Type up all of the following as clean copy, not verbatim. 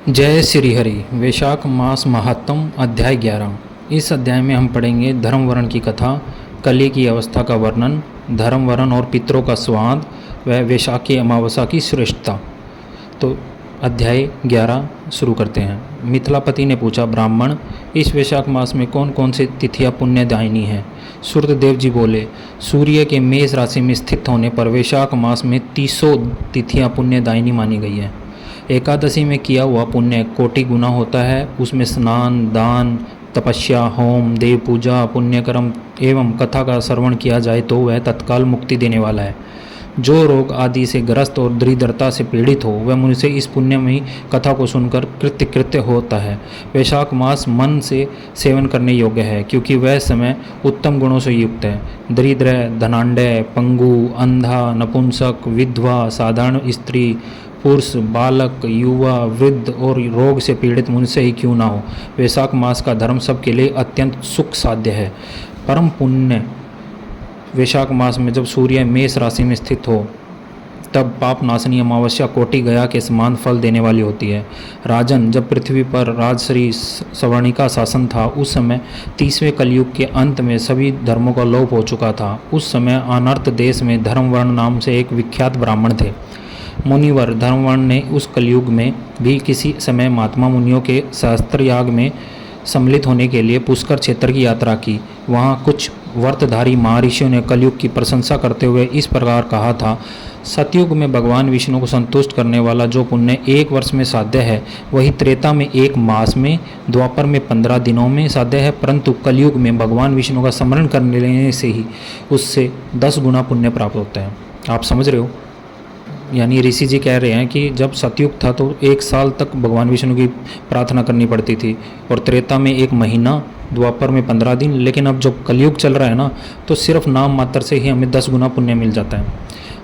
जय श्री हरि। वैशाख मास महात्म अध्याय 11। इस अध्याय में हम पढ़ेंगे धर्म वर्ण की कथा, कली की अवस्था का वर्णन, धर्म वर्ण और पितरों का स्वाद व वैशाख की अमावस्या की श्रेष्ठता। तो अध्याय 11 शुरू करते हैं। मिथिलापति ने पूछा, ब्राह्मण, इस वैशाख मास में कौन कौन सी तिथियां पुण्यदायिनी हैं? सूर्यदेव जी बोले, सूर्य के मेष राशि में स्थित होने पर वैशाख मास में 300 तिथियां पुण्यदायिनी मानी गई है। एकादशी में किया हुआ पुण्य कोटि गुना होता है। उसमें स्नान, दान, तपस्या, होम, देव पूजा, पुण्यकर्म एवं कथा का श्रवण किया जाए तो वह तत्काल मुक्ति देने वाला है। जो रोग आदि से ग्रस्त और दरिद्रता से पीड़ित हो वह मुझसे इस पुण्यमयी कथा को सुनकर कृत्य होता है। वैशाख मास मन से सेवन करने योग्य है, क्योंकि वह समय उत्तम गुणों से युक्त है। दरिद्र, धनाढ्य, पंगु, अंधा, नपुंसक, विधवा, साधारण स्त्री, पुरुष, बालक, युवा, वृद्ध और रोग से पीड़ित मुझसे ही क्यों ना हो, वैशाख मास का धर्म सबके लिए अत्यंत सुख साध्य है। परम पुण्य वैशाख मास में जब सूर्य मेष राशि में स्थित हो तब पाप नाशनी अमावस्या कोटि गया के समान फल देने वाली होती है। राजन, जब पृथ्वी पर राजश्री सवर्णिका शासन था, उस समय 30वें कलयुग के अंत में सभी धर्मों का लोप हो चुका था। उस समय अनर्त देश में धर्मवर्ण नाम से एक विख्यात ब्राह्मण थे। मुनिवर धर्मवर्ण ने उस कलयुग में भी किसी समय महात्मा मुनियों के शास्त्र याग में सम्मिलित होने के लिए पुष्कर क्षेत्र की यात्रा की। वहाँ कुछ व्रतधारी महर्षियों ने कलयुग की प्रशंसा करते हुए इस प्रकार कहा था, सतयुग में भगवान विष्णु को संतुष्ट करने वाला जो पुण्य 1 वर्ष में साध्य है, वही त्रेता में 1 मास में, द्वापर में 15 दिनों में साध्य है, परंतु कलयुग में भगवान विष्णु का स्मरण करने लेने से ही उससे 10 गुना पुण्य प्राप्त होता है। आप समझ रहे हो? यानी ऋषि जी कह रहे हैं कि जब सतयुग था तो 1 साल तक भगवान विष्णु की प्रार्थना करनी पड़ती थी, और त्रेता में 1 महीना, द्वापर में 15 दिन। लेकिन अब जब कलयुग चल रहा है ना, तो सिर्फ नाम मात्र से ही हमें 10 गुना पुण्य मिल जाता है।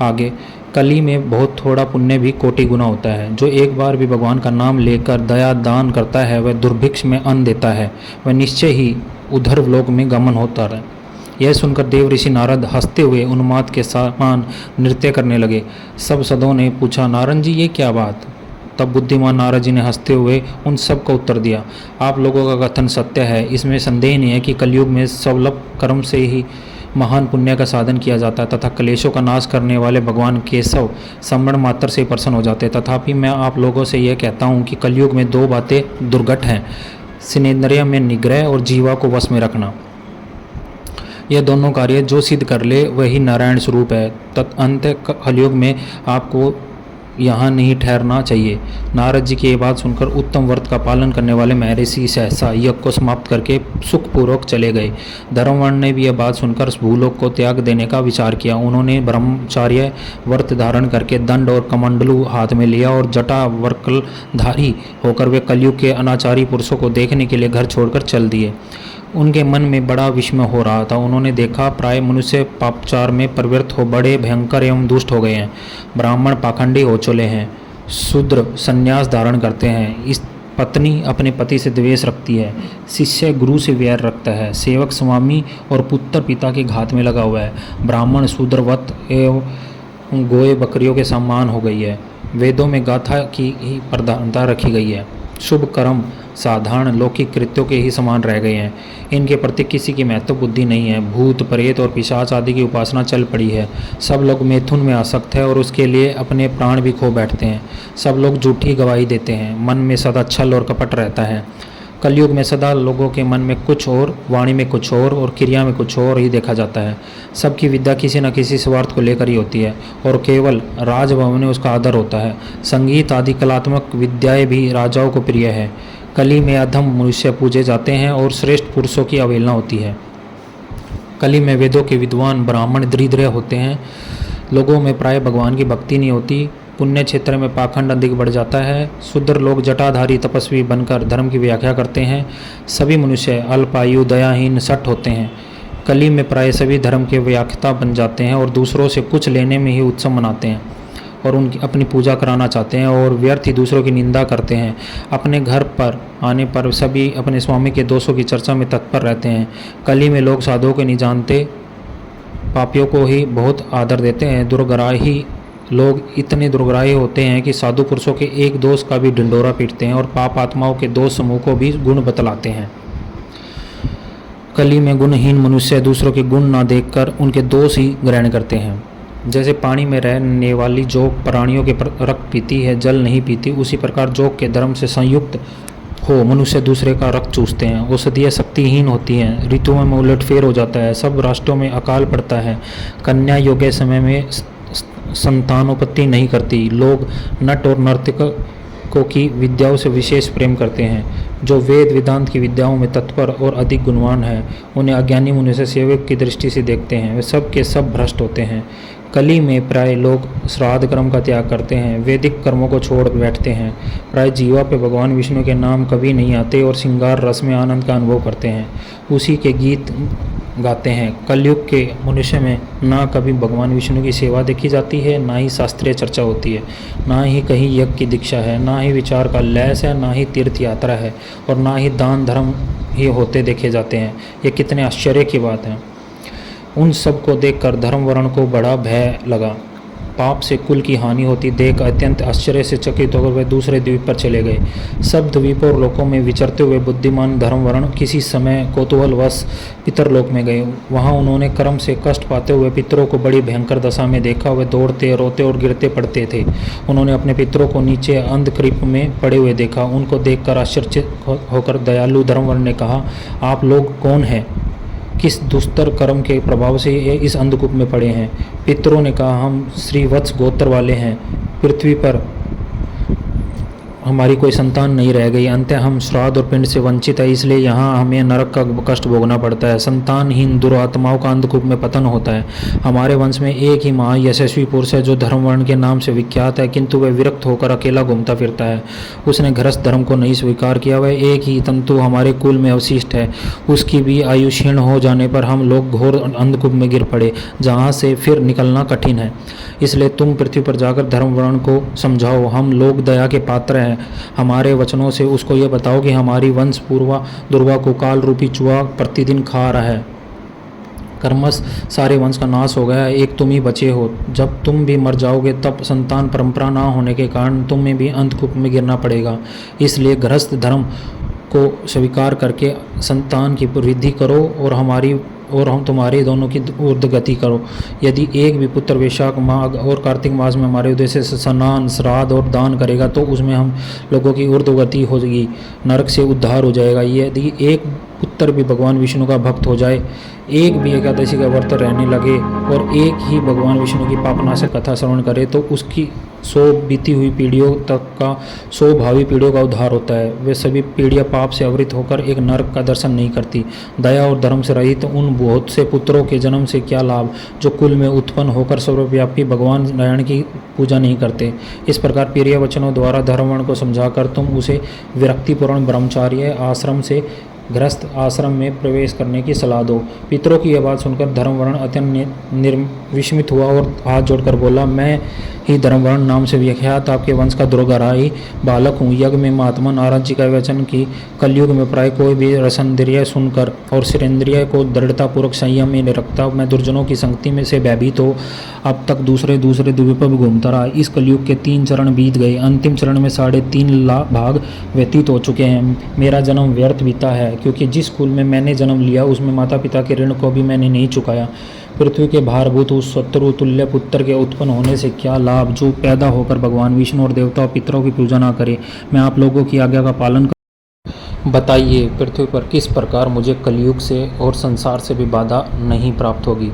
आगे, कली में बहुत थोड़ा पुण्य भी कोटि गुना होता है। जो एक बार भी भगवान का नाम लेकर दया दान करता है, वह दुर्भिक्ष में अन्न देता है, वह निश्चय ही उधर्व लोक में गमन होता है। यह सुनकर देव ऋषि नारद हंसते हुए उन्माद के समान नृत्य करने लगे। सब सदों ने पूछा, नारद जी, ये क्या बात? तब बुद्धिमान नारद जी ने हंसते हुए उन सब को उत्तर दिया, आप लोगों का कथन सत्य है। इसमें संदेह नहीं है कि कलयुग में सवलभ कर्म से ही महान पुण्य का साधन किया जाता है, तथा क्लेशों का नाश करने वाले भगवान केशव स्मरण मात्र से प्रसन्न हो जाते हैं। तथापि मैं आप लोगों से यह कहता हूँ कि कलयुग में 2 बातें दुर्घट हैं, स्नेन्द्रिय में निग्रह और जीवा को वश में रखना। यह दोनों कार्य जो सिद्ध कर ले वही नारायण स्वरूप है। तदअंत कलयुग में आपको यहाँ नहीं ठहरना चाहिए। नारद जी की ये बात सुनकर उत्तम व्रत का पालन करने वाले महर्षि सहसा यज्ञ को समाप्त करके सुखपूर्वक चले गए। धर्मवर्ण ने भी यह बात सुनकर भूलोक को त्याग देने का विचार किया। उन्होंने ब्रह्मचार्य व्रत धारण करके दंड और कमंडलू हाथ में लिया और जटा वर्कलधारी होकर वे कलयुग के अनाचारी पुरुषों को देखने के लिए घर छोड़कर चल दिए। उनके मन में बड़ा विस्मय हो रहा था। उन्होंने देखा प्राय मनुष्य पापचार में प्रवृत्त हो बड़े भयंकर एवं दुष्ट हो गए हैं। ब्राह्मण पाखंडी हो चले हैं, शूद्र संन्यास धारण करते हैं, इस पत्नी अपने पति से द्वेष रखती है, शिष्य गुरु से वैर रखता है, सेवक स्वामी और पुत्र पिता के घात में लगा हुआ है, ब्राह्मण शूद्रवत एवं गोए बकरियों के समान हो गई है। वेदों में गाथा की ही प्रधानता रखी गई है। शुभ कर्म साधारण लौकिक कृत्यों के ही समान रह गए हैं। इनके प्रति किसी की महत्व बुद्धि नहीं है। भूत प्रेत और पिशाच आदि की उपासना चल पड़ी है। सब लोग मैथुन में आसक्त है और उसके लिए अपने प्राण भी खो बैठते हैं। सब लोग झूठी गवाही देते हैं। मन में सदा छल और कपट रहता है। कलयुग में सदा लोगों के मन में कुछ और, वाणी में कुछ और क्रिया में कुछ और ही देखा जाता है। सबकी विद्या किसी न किसी स्वार्थ को लेकर ही होती है, और केवल राजभवन में उसका आदर होता है। संगीत आदि कलात्मक विद्याएं भी राजाओं को प्रिय है। कली में अधम मनुष्य पूजे जाते हैं और श्रेष्ठ पुरुषों की अवहेलना होती है। कली में वेदों के विद्वान ब्राह्मण दरिद्र होते हैं। लोगों में प्राय भगवान की भक्ति नहीं होती। पुण्य क्षेत्र में पाखंड अधिक बढ़ जाता है। शूद्र लोग जटाधारी तपस्वी बनकर धर्म की व्याख्या करते हैं। सभी मनुष्य अल्पायु, दयाहीन, सठ होते हैं। कली में प्राय सभी धर्म के व्याख्याता बन जाते हैं और दूसरों से कुछ लेने में ही उत्सव मनाते हैं और उनकी अपनी पूजा कराना चाहते हैं और व्यर्थ ही दूसरों की निंदा करते हैं। अपने घर पर आने पर सभी अपने स्वामी के दोषों की चर्चा में तत्पर रहते हैं। कली में लोग साधुओं को नहीं जानते, पापियों को ही बहुत आदर देते हैं। दुर्ग्राही लोग इतने दुर्ग्राही होते हैं कि साधु पुरुषों के एक दोष का भी ढिंढोरा पीटते हैं और पाप आत्माओं के दो समूह को भी गुण बतलाते हैं। कली में गुणहीन मनुष्य दूसरों के गुण ना देखकर उनके दोष ही ग्रहण करते हैं। जैसे पानी में रहने वाली जोक प्राणियों के रक्त पीती है, जल नहीं पीती, उसी प्रकार जोक के धर्म से संयुक्त हो मनुष्य दूसरे का रक्त चूसते हैं। औषधियाँ शक्तिहीन होती हैं, ऋतुओं में उलटफेर हो जाता है, सब राष्ट्रों में अकाल पड़ता है, कन्या योग्य समय में संतानोत्पत्ति नहीं करती। लोग नट और नर्तकों की विद्याओं से विशेष प्रेम करते हैं। जो वेद वेदांत की विद्याओं में तत्पर और अधिक गुणवान है, उन्हें अज्ञानी मनुष्य सेवक की दृष्टि से देखते हैं। वे सब के सब भ्रष्ट होते हैं। कली में प्राय लोग श्राद्ध कर्म का त्याग करते हैं, वैदिक कर्मों को छोड़ बैठते हैं। प्राय जीवा पे भगवान विष्णु के नाम कभी नहीं आते और श्रृंगार रस में आनंद का अनुभव करते हैं, उसी के गीत गाते हैं। कलयुग के मनुष्य में ना कभी भगवान विष्णु की सेवा देखी जाती है, ना ही शास्त्रीय चर्चा होती है, ना ही कहीं यज्ञ की दीक्षा है, ना ही विचार का लैस है, ना ही तीर्थ यात्रा है, और ना ही दान धर्म ही होते देखे जाते हैं। ये कितने आश्चर्य की बात है। उन सब को देखकर धर्मवर्ण को बड़ा भय लगा। पाप से कुल की हानि होती देख अत्यंत आश्चर्य से चकित होकर वे दूसरे द्वीप पर चले गए। सब द्वीपों और लोकों में विचरते हुए बुद्धिमान धर्मवर्ण किसी समय कौतूहलवश पितरलोक में गए। वहां उन्होंने कर्म से कष्ट पाते हुए पितरों को बड़ी भयंकर दशा में देखा। वे दौड़ते, रोते और गिरते पड़ते थे। उन्होंने अपने पितरों को नीचे अंधकृप में पड़े हुए देखा। उनको देखकर आश्चर्यचकित होकर दयालु धर्मवर्ण ने कहा, आप लोग कौन हैं? किस दुस्तर कर्म के प्रभाव से ये इस अंधकूप में पड़े हैं? पितरों ने कहा, हम श्रीवत्स गोत्र वाले हैं। पृथ्वी पर हमारी कोई संतान नहीं रह गई। अंत हम श्राद्ध और पिंड से वंचित है, इसलिए यहाँ हमें नरक का कष्ट भोगना पड़ता है। संतानहीन दुरात्माओं का अंधकूप में पतन होता है। हमारे वंश में एक ही महायशस्वी पुरुष है जो धर्मवर्ण के नाम से विख्यात है, किंतु वह विरक्त होकर अकेला घूमता फिरता है। उसने गृहस्थ धर्म को नहीं स्वीकार किया। वह एक ही तंतु हमारे कुल में अवशिष्ट है। उसकी भी आयु क्षीण हो जाने पर हम लोग घोर अंधकूप में गिर पड़े, जहाँ से फिर निकलना कठिन है। इसलिए तुम पृथ्वी पर जाकर धर्मवर्ण को समझाओ। हम लोग दया के पात्र हैं। हमारे वचनों से उसको ये बताओ कि हमारी वंश पूर्वा दुर्वा को काल रूपी चूहा प्रतिदिन खा रहा है। कर्मश सारे वंश का नाश हो गया, एक तुम ही बचे हो। जब तुम भी मर जाओगे तब संतान परंपरा ना होने के कारण तुम्हें भी अंधकूप में गिरना पड़ेगा। इसलिए गृहस्थ धर्म को स्वीकार करके संतान की वृद्धि करो और हम तुम्हारे दोनों की ऊर्ध्वगति करो। यदि एक भी पुत्र वैशाख माघ और कार्तिक मास में हमारे उद्देश्य से स्नान, श्राद्ध और दान करेगा तो उसमें हम लोगों की ऊर्ध्वगति होगी, नरक से उद्धार हो जाएगा। यदि एक पुत्र भी भगवान विष्णु का भक्त हो जाए, एक भी एकादशी का व्रत रहने लगे और एक ही भगवान विष्णु की पापनाशक कथा श्रवण करे तो उसकी 100 बीती हुई पीढ़ियों तक का 100 भावी पीढ़ियों का उद्धार होता है। वे सभी पीढ़ियां पाप से आवृत होकर एक नरक का दर्शन नहीं करती। दया और धर्म से रहित उन बहुत से पुत्रों के जन्म से क्या लाभ जो कुल में उत्पन्न होकर सर्वव्यापी भगवान नारायण की पूजा नहीं करते। इस प्रकार प्रिय वचनों द्वारा धर्मवर्ण को समझाकर तुम उसे विरक्तिपूर्ण ब्रह्मचार्य आश्रम से गृहस्थ आश्रम में प्रवेश करने की सलाह दो। पितरों की यह बात सुनकर धर्मवर्ण अत्यंत विस्मित हुआ और हाथ जोड़कर बोला, मैं ही धर्मवर्ण नाम से विख्यात आपके वंश का दुर्ग्राही बालक हूँ। यज्ञ में महात्मा नारद जी का वचन कि कलयुग में प्राय कोई भी रसनेन्द्रिय सुनकर और शरीरेंद्रिय को दृढ़तापूर्वक संयम में नहीं रखता। मैं दुर्जनों की संगति में से भयभीत हो अब तक दूसरे द्वीप पर घूमता रहा। इस कलयुग के 3 चरण बीत गए। अंतिम चरण में 3.5 भाग व्यतीत हो चुके हैं। मेरा जन्म व्यर्थ बीता है, क्योंकि जिस कुल में मैंने जन्म लिया उसमें माता पिता के ऋण को भी मैंने नहीं चुकाया। पृथ्वी के भारभूत उस शत्रु तुल्य पुत्र के उत्पन्न होने से क्या लाभ जो पैदा होकर भगवान विष्णु और देवता और पितरों की पूजा ना करे। मैं आप लोगों की आज्ञा का पालन कर। बताइए पृथ्वी पर किस प्रकार मुझे कलयुग से और संसार से भी बाधा नहीं प्राप्त होगी।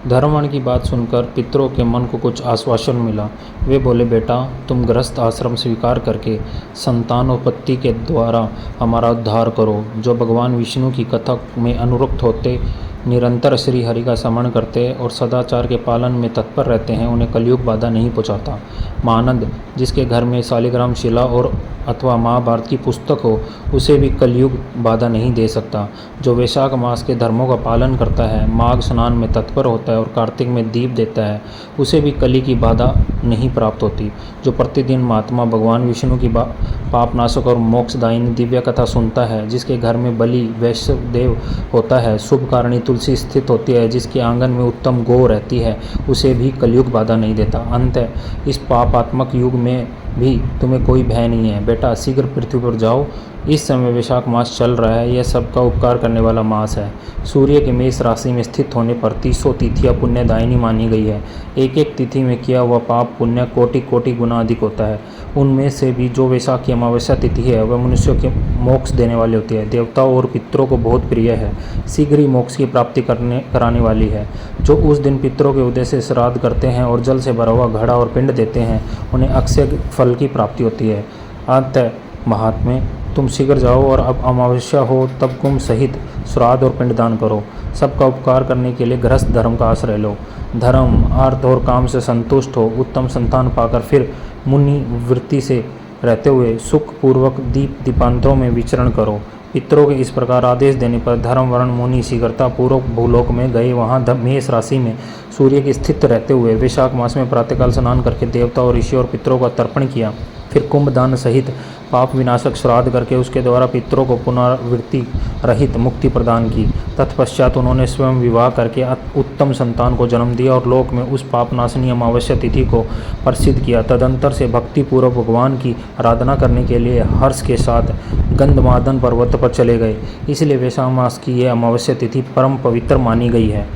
धर्मवर्ण की बात सुनकर पितरों के मन को कुछ आश्वासन मिला। वे बोले, बेटा तुम गृहस्थ आश्रम स्वीकार करके संतानोत्पत्ति के द्वारा हमारा उद्धार करो। जो भगवान विष्णु की कथा में अनुरक्त होते, निरंतर श्री हरि का स्मरण करते और सदाचार के पालन में तत्पर रहते हैं, उन्हें कलयुग बाधा नहीं पहुँचाता। महानंद, जिसके घर में शालिग्राम शिला और अथवा महाभारत की पुस्तक हो, उसे भी कलयुग बाधा नहीं दे सकता। जो वैशाख मास के धर्मों का पालन करता है, माघ स्नान में तत्पर होता है और कार्तिक में दीप देता है, उसे भी कली की बाधा नहीं प्राप्त होती। जो प्रतिदिन महात्मा भगवान विष्णु की पापनाशक और मोक्षदायिनी दिव्य कथा सुनता है, जिसके घर में बलि वैष्णदेव होता है, शुभ कारणी तुलसी स्थित होती है, जिसके आंगन में उत्तम गौ रहती है, उसे भी कलयुग बाधा नहीं देता। अंततः इस पापात्मक युग में भी तुम्हें कोई भय नहीं है। बेटा, शीघ्र पृथ्वी पर जाओ। इस समय वैशाख मास चल रहा है, यह सबका उपकार करने वाला मास है। सूर्य के मेष राशि में स्थित होने पर 300 तिथियाँ पुण्यदायिनी मानी गई है। एक एक तिथि में किया हुआ पाप पुण्य कोटि कोटि गुना अधिक होता है। उनमें से भी जो वैशाख की अमावस्या तिथि है, वह मनुष्यों के मोक्ष देने वाली होती है। देवताओं और पितरों को बहुत प्रिय है, शीघ्र ही मोक्ष की प्राप्ति कराने वाली है। जो उस दिन पितरों के उदय से श्राद्ध करते हैं और जल से भरा हुआ घड़ा और पिंड देते हैं, उन्हें अक्षय फल की प्राप्ति होती है। अतः महात्मे, तुम शीघ्र जाओ और अब अमावस्या हो तब कुंभ सहित श्राद्ध और पिंडदान करो। सबका उपकार करने के लिए गृहस्थ धर्म का आश्रय लो। धर्म, अर्थ और काम से संतुष्ट हो। उत्तम संतान पाकर फिर मुनि वृत्ति से रहते हुए सुख पूर्वक दीपांतरों में विचरण करो। पितरों के इस प्रकार आदेश देने पर धर्मवर्ण मुनि शीघ्रता पूर्वक भूलोक में गए। वहाँ मेष राशि में सूर्य की स्थित रहते हुए वैशाख मास में प्रातःकाल स्नान करके देवता और ऋषि और पितरों का तर्पण किया। फिर कुंभदान सहित पाप विनाशक श्राद्ध करके उसके द्वारा पितरों को पुनरावृत्ति रहित मुक्ति प्रदान की। तत्पश्चात उन्होंने स्वयं विवाह करके उत्तम संतान को जन्म दिया और लोक में उस पापनाशनी अमावस्या तिथि को प्रसिद्ध किया। तदंतर से भक्ति पूर्वक भगवान की आराधना करने के लिए हर्ष के साथ गंधमादन पर्वत पर चले गए। इसलिए वैशाख मास की यह अमावस्या तिथि परम पवित्र मानी गई है।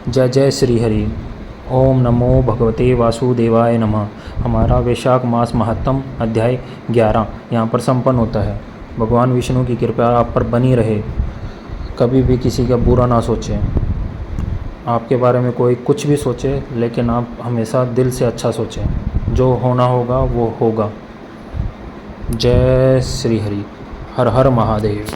जय जय श्री हरि। ओम नमो भगवते वासुदेवाय नमः। हमारा वैशाख मास महात्म अध्याय 11 यहाँ पर संपन्न होता है। भगवान विष्णु की कृपा आप पर बनी रहे। कभी भी किसी का बुरा ना सोचें। आपके बारे में कोई कुछ भी सोचे, लेकिन आप हमेशा दिल से अच्छा सोचें। जो होना होगा वो होगा। जय श्री हरि। हर हर महादेव।